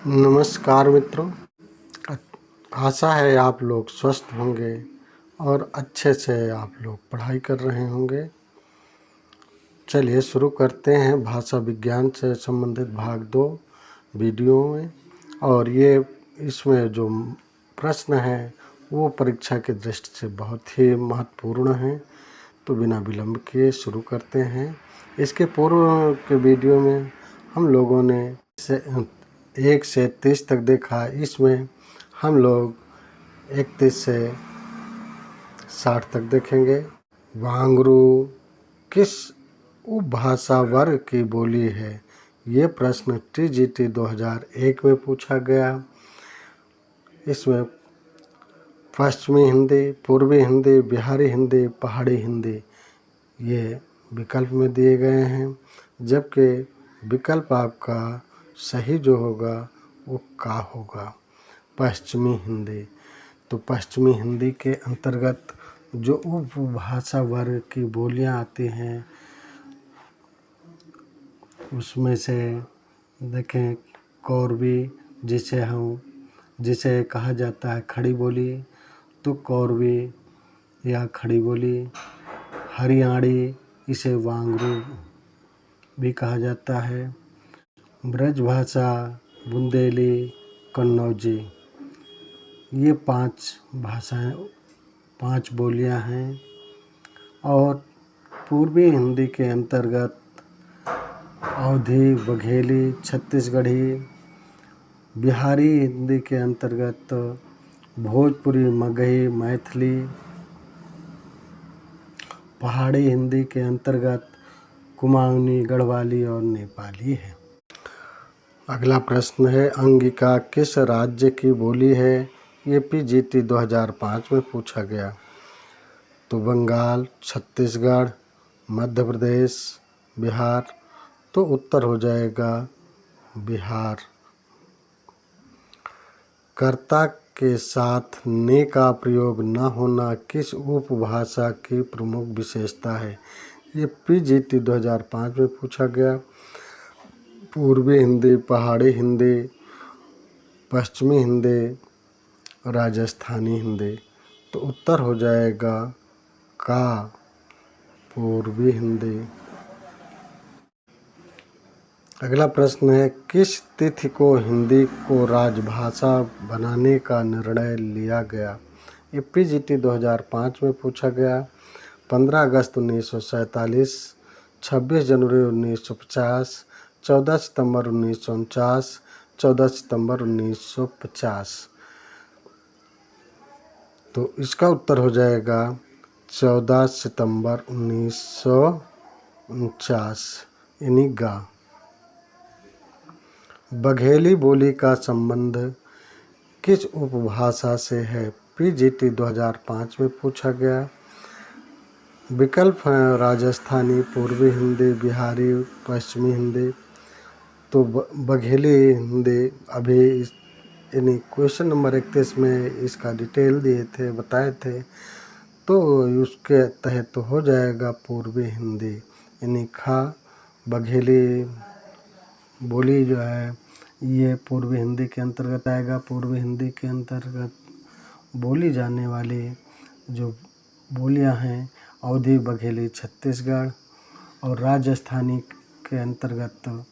नमस्कार मित्रों। आशा है आप लोग स्वस्थ होंगे और अच्छे से आप लोग पढ़ाई कर रहे होंगे। चलिए शुरू करते हैं भाषा विज्ञान से संबंधित भाग 2 वीडियो में। और ये इसमें जो प्रश्न है वो परीक्षा की दृष्टि से बहुत ही महत्वपूर्ण हैं। तो बिना विलंब किए शुरू करते हैं। इसके पूर्व के वीडियो में हम लोगों ने 1 से 30 तक देखा। इसमें हम लोग 31 से 60 तक देखेंगे। वांगरू किस उपभाषा वर्ग की बोली है? ये प्रश्न TGT 2001 में पूछा गया। इसमें पश्चिमी हिंदी, पूर्वी हिंदी, बिहारी हिंदी, पहाड़ी हिंदी ये विकल्प में दिए गए हैं, जबकि विकल्प आपका सही जो होगा वो का होगा पश्चिमी हिंदी। तो पश्चिमी हिंदी के अंतर्गत जो उपभाषा वर्ग की बोलियां आती हैं उसमें से देखें कौरवी, जिसे कहा जाता है खड़ी बोली, तो कौरवी या खड़ी बोली। हरियाणी, इसे वांगरू भी कहा जाता है। ब्रजभाषा, बुंदेली, कन्नौजी, ये 5 बोलियां हैं। और पूर्वी हिंदी के अंतर्गत अवधी, बघेली, छत्तीसगढ़ी। बिहारी हिंदी के अंतर्गत भोजपुरी, मगही, मैथिली। पहाड़ी हिंदी के अंतर्गत कुमाऊनी, गढ़वाली और नेपाली है। अगला प्रश्न है, अंगिका किस राज्य की बोली है? ये PGT 2005 में पूछा गया। तो बंगाल, छत्तीसगढ़, मध्य प्रदेश, बिहार। तो उत्तर हो जाएगा बिहार। कर्ता के साथ ने का प्रयोग न होना किस उपभाषा की प्रमुख विशेषता है? ये PGT 2005 में पूछा गया। पूर्वी हिंदी, पहाड़ी हिंदी, पश्चिमी हिंदी, राजस्थानी हिंदी। तो उत्तर हो जाएगा का पूर्वी हिंदी। अगला प्रश्न है, किस तिथि को हिंदी को राजभाषा बनाने का निर्णय लिया गया? ये PGT 2005 में पूछा गया। 15 अगस्त 1947, 26 जनवरी 1950, 14 सितंबर 1949, 14 सितंबर 1950। तो इसका उत्तर हो जाएगा 14 सितंबर 1949, यानी गा। बघेली बोली का संबंध किस उपभाषा से है? PGT 2005 में पूछा गया। विकल्प हैं राजस्थानी, पूर्वी हिंदी, बिहारी, पश्चिमी हिंदी। तो बघेली हिंदी अभी यानी क्वेश्चन नंबर 31 में इसका डिटेल दिए थे, बताए थे। तो उसके तहत तो हो जाएगा पूर्वी हिंदी, यानी खा। बघेली बोली जो है ये पूर्वी हिंदी के अंतर्गत आएगा। पूर्वी हिंदी के अंतर्गत बोली जाने वाली जो बोलियां हैं अवधी, बघेली, छत्तीसगढ़। और राजस्थानी के अंतर्गत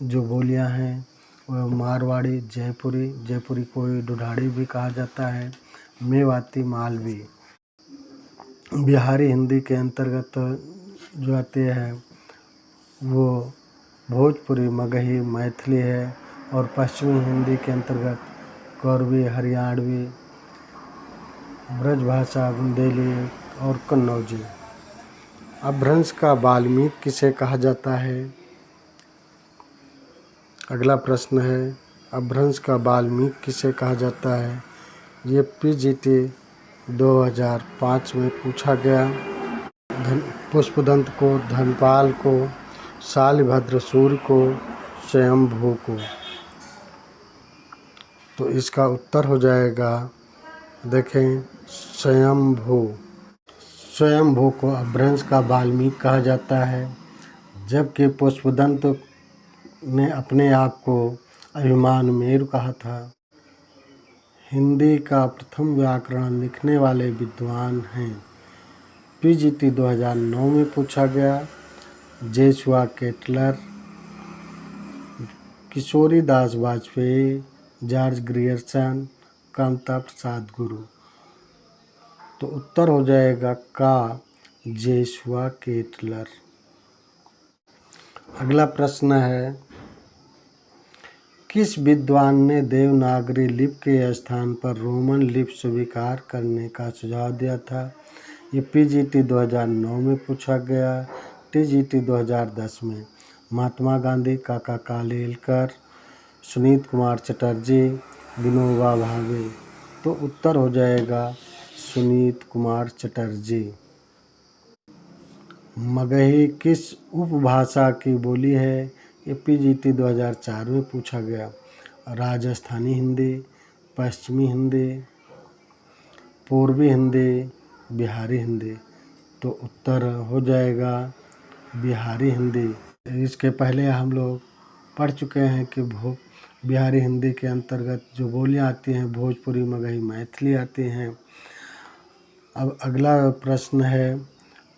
जो बोलियां हैं वह मारवाड़ी, जयपुरी को ढूढ़ाड़ी भी कहा जाता है, मेवाती, मालवी। बिहारी हिंदी के अंतर्गत जो आते हैं वो भोजपुरी, मगही, मैथिली है। और पश्चिमी हिंदी के अंतर्गत कौरवी, हरियाणवी, ब्रजभाषा, बुंदेली और कन्नौजी। अपभ्रंश का बाल्मीकि किसे कहा जाता है? अगला प्रश्न है, अपभ्रंश का बाल्मीकि किसे कहा जाता है? ये PGT 2005 में पूछा गया। पुष्पदंत को, धनपाल को, शालिभद्र सूर्य को, स्वयंभू को। तो इसका उत्तर हो जाएगा, देखें, स्वयंभू को अपभ्रंश का बाल्मीकि कहा जाता है। जबकि पुष्पदंत ने अपने आप को अभिमान मेरु कहा था। हिंदी का प्रथम व्याकरण लिखने वाले विद्वान हैं। पीजीटी 2009 में पूछा गया। जोशुआ केटलर, किशोरी दास वाजपेयी, जॉर्ज ग्रियर्सन, कामता प्रसाद गुरु। तो उत्तर हो जाएगा का जोशुआ केटलर। अगला प्रश्न है, किस विद्वान ने देवनागरी लिपि के स्थान पर रोमन लिपि स्वीकार करने का सुझाव दिया था? ये पीजीटी 2009 में पूछा गया। टीजीटी 2010 में महात्मा गांधी, काका कालेलकर, सुनीत कुमार चटर्जी, विनोबा भावे। तो उत्तर हो जाएगा सुनीत कुमार चटर्जी। मगही किस उपभाषा की बोली है? ये पीजीटी 2004 में पूछा गया। राजस्थानी हिंदी, पश्चिमी हिंदी, पूर्वी हिंदी, बिहारी हिंदी। तो उत्तर हो जाएगा बिहारी हिंदी। इसके पहले हम लोग पढ़ चुके हैं कि बिहारी हिंदी के अंतर्गत जो बोलियां आती हैं भोजपुरी, मगही, मैथिली आती हैं। अब अगला प्रश्न है,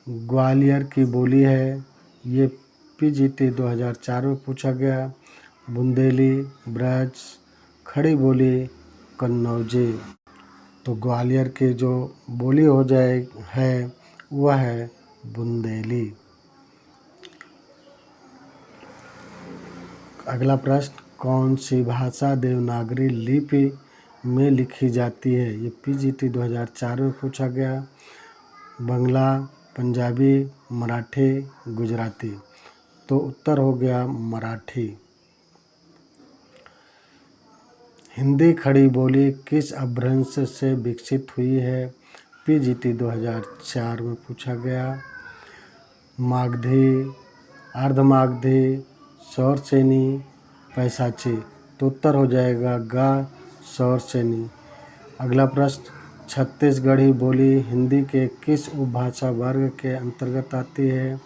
ग्वालियर की बोली है। ये पीजीटी 2004 में पूछा गया। बुंदेली, ब्रज, खड़ी बोली, कन्नौजी। तो ग्वालियर की जो बोली हो जाए है वह है बुंदेली। अगला प्रश्न, कौन सी भाषा देवनागरी लिपि में लिखी जाती है? ये पीजीटी 2004 में पूछा गया। बंगला, पंजाबी, मराठी, गुजराती। तो उत्तर हो गया मराठी। हिंदी खड़ी बोली किस अपभ्रंश से विकसित हुई है? पीजीटी 2004 में पूछा गया। मागधी, अर्धमागधी, सौरसेनी, पैसाची। तो उत्तर हो जाएगा गा सौरसेनी। अगला प्रश्न, छत्तीसगढ़ी बोली हिंदी के किस उपभाषा वर्ग के अंतर्गत आती है,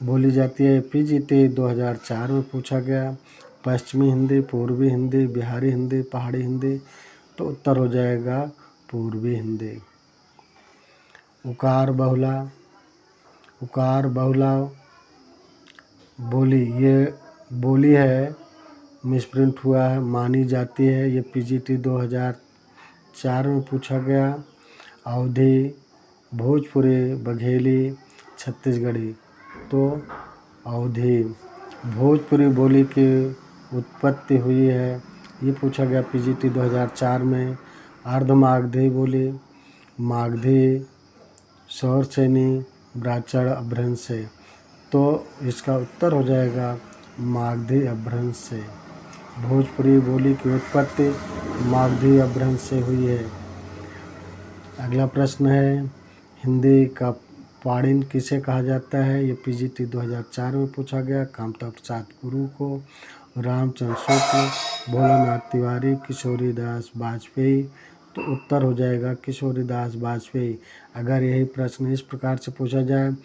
बोली जाती है? पीजीटी 2004 में पूछा गया। पश्चिमी हिंदी, पूर्वी हिंदी, बिहारी हिंदी, पहाड़ी हिंदी। तो उत्तर हो जाएगा पूर्वी हिंदी। उकार बहुला बोली, ये बोली है, मिसप्रिंट हुआ है, मानी जाती है। ये पीजीटी 2004 में पूछा गया। अवधी, भोजपुरी, बघेली, छत्तीसगढ़ी। तो अवधी। भोजपुरी बोली की उत्पत्ति हुई है, ये पूछा गया पीजीटी 2004 में। अर्धमागधी बोली, मागधी, सौरसेनी, ब्राह्मण अपभ्रंश से। तो इसका उत्तर हो जाएगा मागधी अपभ्रंश से। भोजपुरी बोली की उत्पत्ति मागधी अपभ्रंश से हुई है। अगला प्रश्न है, हिंदी का पाणिनि किसे कहा जाता है? ये पीजीटी 2004 में पूछा गया। कामता प्रसाद गुरु को, रामचंद्र शुक्ल, भोलानाथ तिवारी, किशोरी दास वाजपेयी। तो उत्तर हो जाएगा किशोरी दास वाजपेयी। अगर यही प्रश्न इस प्रकार से पूछा जाए,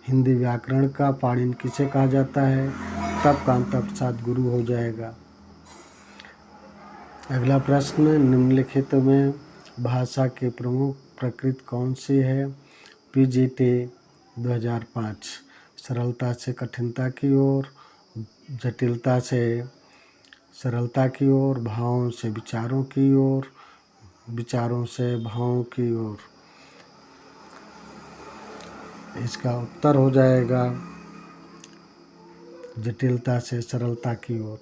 हिंदी व्याकरण का पाणिनि किसे कहा जाता है, तब कामता प्रसाद गुरु हो जाएगा। अगला प्रश्न, निम्नलिखित में भाषा की प्रमुख प्रकृति कौन सी है? पीजीटी 2005। सरलता से कठिनता की ओर, जटिलता से सरलता की ओर, भावों से विचारों की ओर, विचारों से भावों की ओर। इसका उत्तर हो जाएगा जटिलता से सरलता की ओर।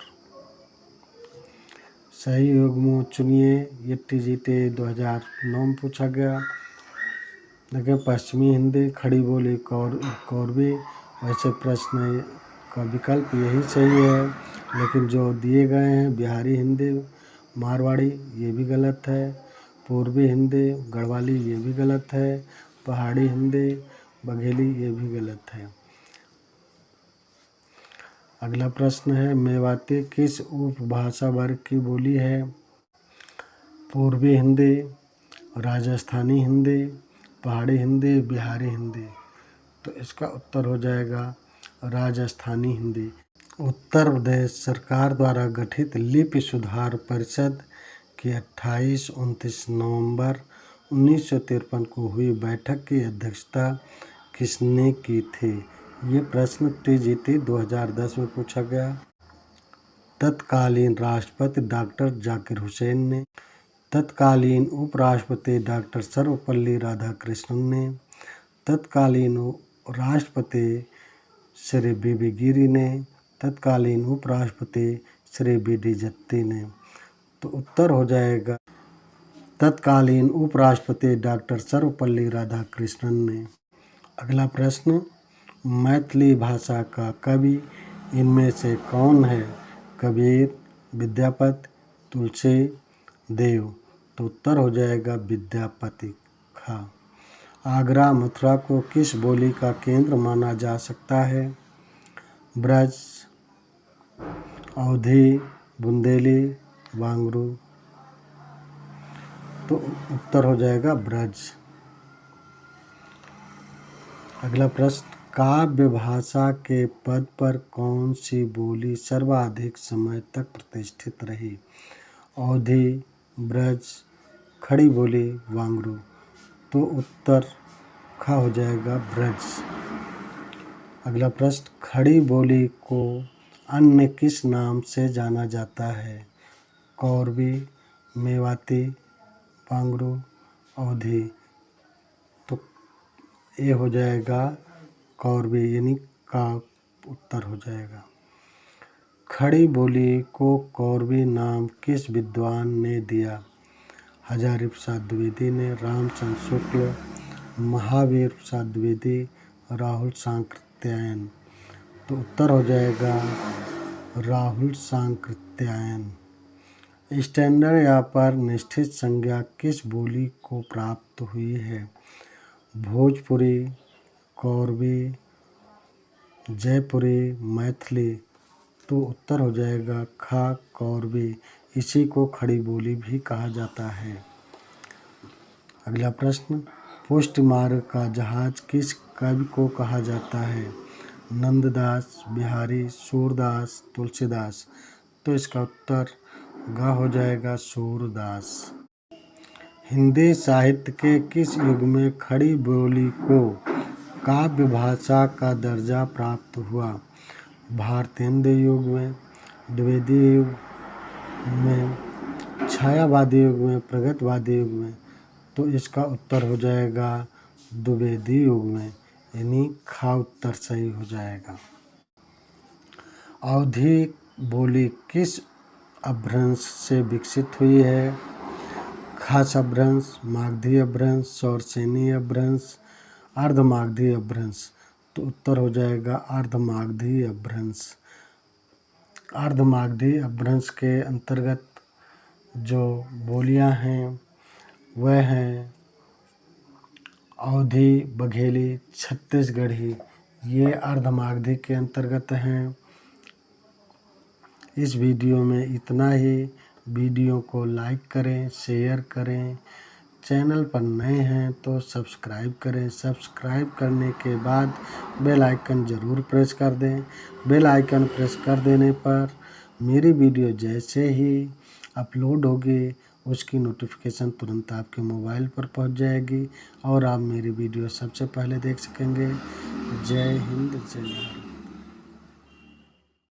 सही युग्म चुनिए। ये टीजीटी 2009 में पूछा गया। देखिए, पश्चिमी हिंदी, खड़ी बोली, कौरवी। वैसे प्रश्न का विकल्प यही सही है, लेकिन जो दिए गए हैं बिहारी हिंदी, मारवाड़ी, ये भी गलत है। पूर्वी हिंदी, गढ़वाली, ये भी गलत है। पहाड़ी हिंदी, बघेली, ये भी गलत है। अगला प्रश्न है, मेवाती किस उपभाषा वर्ग की बोली है? पूर्वी हिंदी, राजस्थानी हिंदी, पहाड़ी हिंदी, बिहारी हिंदी। तो इसका उत्तर हो जाएगा राजस्थानी हिंदी। उत्तर प्रदेश सरकार द्वारा गठित लिपि सुधार परिषद की 28-29 नवंबर 1953 को हुई बैठक की अध्यक्षता किसने की थी? ये प्रश्न TGT 2010 में पूछा गया। तत्कालीन राष्ट्रपति डॉक्टर जाकिर हुसैन ने, तत्कालीन उपराष्ट्रपति डॉक्टर सर्वपल्ली राधाकृष्णन ने, तत्कालीन राष्ट्रपति श्री BB गिरी ने, तत्कालीन उपराष्ट्रपति श्री BD जत्ती ने। तो उत्तर हो जाएगा तत्कालीन उपराष्ट्रपति डॉक्टर सर्वपल्ली राधाकृष्णन ने। अगला प्रश्न, मैथिली भाषा का कवि इनमें से कौन है? कबीर, विद्यापति, तुलसी, देव। तो उत्तर हो जाएगा विद्यापति खा। आगरा मथुरा को किस बोली का केंद्र माना जा सकता है? ब्रज, अवधी, बुंदेली, वांगरू। तो उत्तर हो जाएगा ब्रज। अगला प्रश्न, काव्य भाषा के पद पर कौन सी बोली सर्वाधिक समय तक प्रतिष्ठित रही? अवधी, ब्रज, खड़ी बोली, वांगरू। तो उत्तर खा हो जाएगा ब्रज। अगला प्रश्न, खड़ी बोली को अन्य किस नाम से जाना जाता है? कौरवी, मेवाती, वांगरू, अवधी। तो ये हो जाएगा कौरवी, यानी का उत्तर हो जाएगा। खड़ी बोली को कौरवी नाम किस विद्वान ने दिया? हजारी प्रसाद द्विवेदी ने, रामचंद्र शुक्ल, महावीर प्रसाद द्विवेदी, राहुल सांकृत्यायन। तो उत्तर हो जाएगा राहुल सांकृत्यायन। स्टैंडर्ड या पर निष्ठित संज्ञा किस बोली को प्राप्त हुई है? भोजपुरी, कौरवी, जयपुरी, मैथिली। तो उत्तर हो जाएगा खा कौरवी। इसी को खड़ी बोली भी कहा जाता है। अगला प्रश्न, पुष्टि मार्ग का जहाज किस कवि को कहा जाता है? नंददास, बिहारी, सूरदास, तुलसीदास। तो इसका उत्तर ग हो जाएगा सूरदास। हिंदी साहित्य के किस युग में खड़ी बोली को काव्य भाषा का दर्जा प्राप्त हुआ? भारतेंदु युग में, द्विवेदी युग में, छायावादी युग में, प्रगतिवादी युग में। तो इसका उत्तर हो जाएगा द्विवेदी युग में, यानी खा उत्तर सही हो जाएगा। अवधी बोली किस अपभ्रंश से विकसित हुई है? खास अपभ्रंश, मागधी अपभ्रंश, सौरसेनी अपभ्रंश, अर्धमागधी अपभ्रंश। तो उत्तर हो जाएगा अर्धमागधी अपभ्रंश। अर्धमागधी अपभ्रंश के अंतर्गत जो बोलियां हैं वह हैं अवधी, बघेली, छत्तीसगढ़ी। ये अर्धमागधी के अंतर्गत हैं। इस वीडियो में इतना ही। वीडियो को लाइक करें, शेयर करें। चैनल पर नए हैं तो सब्सक्राइब करें। सब्सक्राइब करने के बाद बेल आइकन ज़रूर प्रेस कर दें। बेल आइकन प्रेस कर देने पर मेरी वीडियो जैसे ही अपलोड होगी उसकी नोटिफिकेशन तुरंत आपके मोबाइल पर पहुंच जाएगी और आप मेरी वीडियो सबसे पहले देख सकेंगे। जय हिंद, जय भारत।